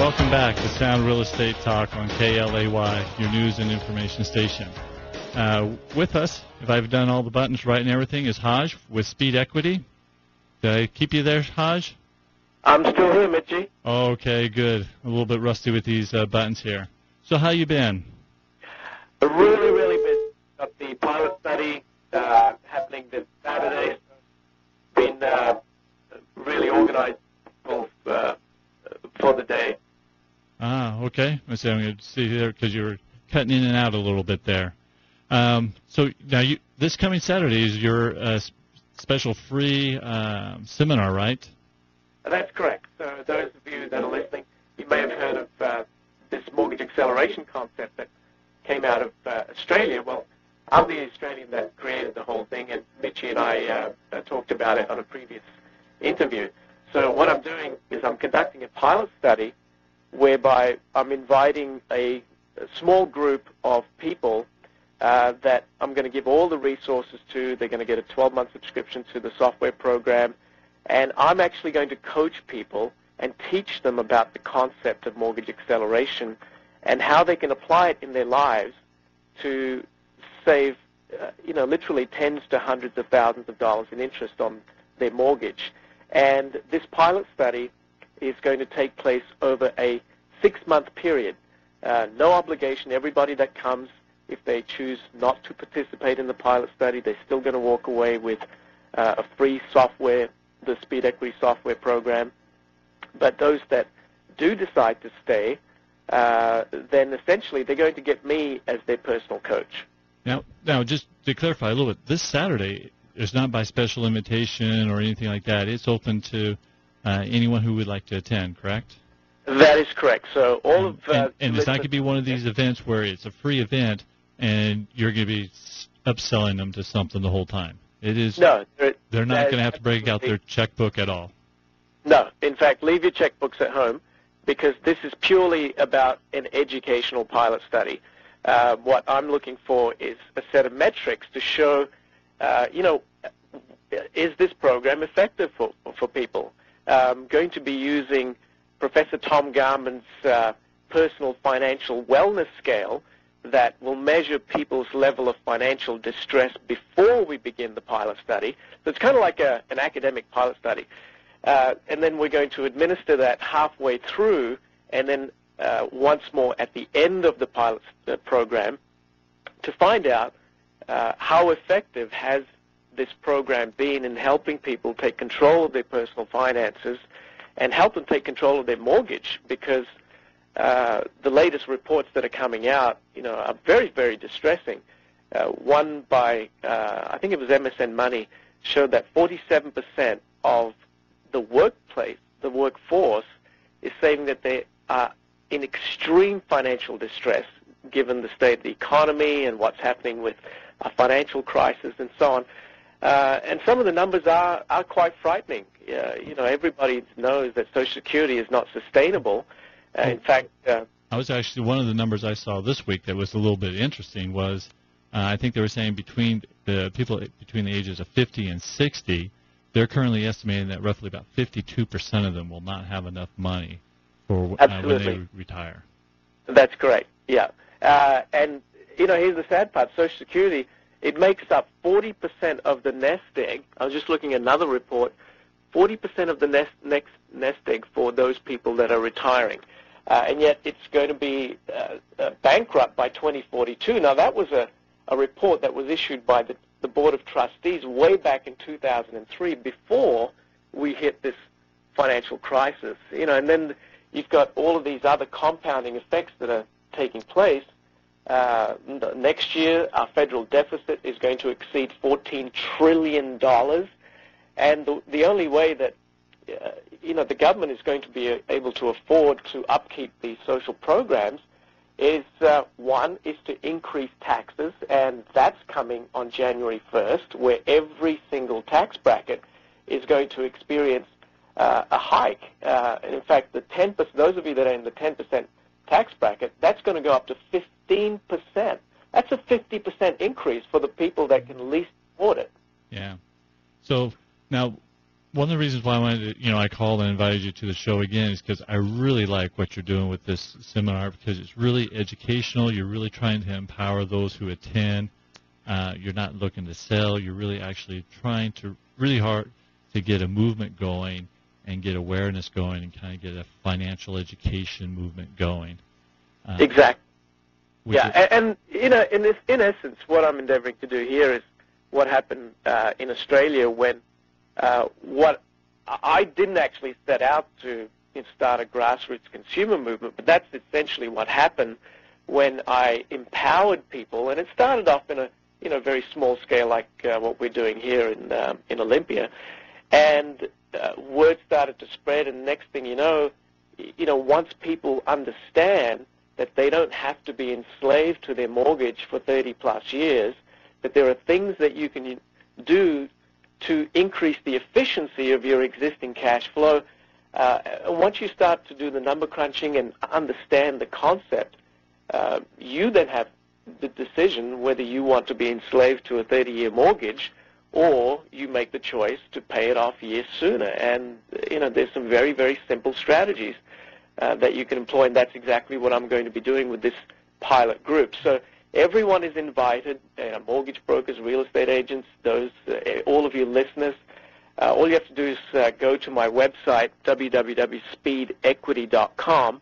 Welcome back to Sound Real Estate Talk on KLAY, your news and information station. With us, if I've done all the buttons right and everything, is Harj with Speed Equity. Did I keep you there, Harj? I'm still here, Mitchie. Okay, good. A little bit rusty with these buttons here. So how you been? Really, really busy. Got the pilot study happening this Saturday. Been really organized for the day. Ah, okay. I'm going to see there because you were cutting in and out a little bit there. So now this coming Saturday is your special free seminar, right? That's correct. So those of you that are listening, you may have heard of this mortgage acceleration concept that came out of Australia. Well, I'm the Australian that created the whole thing, and Mitchie and I talked about it on a previous interview. So what I'm doing is I'm conducting a pilot study whereby I'm inviting a small group of people that I'm going to give all the resources to. They're going to get a 12-month subscription to the software program, and I'm actually going to coach people and teach them about the concept of mortgage acceleration and how they can apply it in their lives to save, literally tens to hundreds of thousands of dollars in interest on their mortgage. And this pilot study is going to take place over a 6-month period. No obligation. Everybody that comes, if they choose not to participate in the pilot study, they're still going to walk away with a free software, the Speed Equity software program. But those that do decide to stay, then essentially they're going to get me as their personal coach. Now, just to clarify a little bit, this Saturday is not by special invitation or anything like that. It's open to anyone who would like to attend, correct? That is correct. So all of and it's not going to be one of these events where it's a free event and you're going to be upselling them to something the whole time. It is. No, they're not going to have to break out their checkbook at all. No, in fact, leave your checkbooks at home because this is purely about an educational pilot study. What I'm looking for is a set of metrics to show, is this program effective for people? I'm going to be using Professor Tom Garman's personal financial wellness scale that will measure people's level of financial distress before we begin the pilot study. So it's kind of like an academic pilot study. And then we're going to administer that halfway through and then once more at the end of the pilot program to find out how effective has this program been in helping people take control of their personal finances and help them take control of their mortgage, because the latest reports that are coming out, are very, very distressing. One by, I think it was MSN Money, showed that 47% of the workforce, is saying that they are in extreme financial distress given the state of the economy and what's happening with a financial crisis and so on. And some of the numbers are quite frightening. Everybody knows that Social Security is not sustainable. In fact, I was actually, one of the numbers I saw this week that was a little bit interesting was I think they were saying between the people between the ages of 50 and 60, they're currently estimating that roughly about 52% of them will not have enough money for when they retire. That's correct, yeah. And, here's the sad part. Social Security, it makes up 40% of the nest egg. I was just looking at another report, 40% of the nest egg for those people that are retiring. And yet it's going to be bankrupt by 2042. Now, that was a report that was issued by the Board of Trustees way back in 2003, before we hit this financial crisis. And then you've got all of these other compounding effects that are taking place. Next year, our federal deficit is going to exceed $14 trillion. And the only way that the government is going to be able to afford to upkeep these social programs is, one, is to increase taxes, and that's coming on January 1st, where every single tax bracket is going to experience a hike. In fact, the 10%, those of you that are in the 10% tax bracket, that's going to go up to 15%. That's a 50% increase for the people that can least afford it. Yeah. So now, one of the reasons why I wanted to, I called and invited you to the show again is because I really like what you're doing with this seminar, because it's really educational. You're really trying to empower those who attend. You're not looking to sell. You're really actually trying to really hard to get a movement going and get awareness going and kind of get a financial education movement going. Exactly. Yeah, and in essence, what I'm endeavoring to do here is what happened in Australia when what I didn't actually set out to start a grassroots consumer movement, but that's essentially what happened when I empowered people, and it started off in a very small scale like what we're doing here in Olympia, and word started to spread, and next thing you know, once people understand that they don't have to be enslaved to their mortgage for 30-plus years, that there are things that you can do to increase the efficiency of your existing cash flow. Once you start to do the number crunching and understand the concept, you then have the decision whether you want to be enslaved to a 30-year mortgage or you make the choice to pay it off years sooner. And, there's some very, very simple strategies that you can employ, and that's exactly what I'm going to be doing with this pilot group. So everyone is invited, mortgage brokers, real estate agents, all of you listeners. All you have to do is go to my website, www.speedequity.com,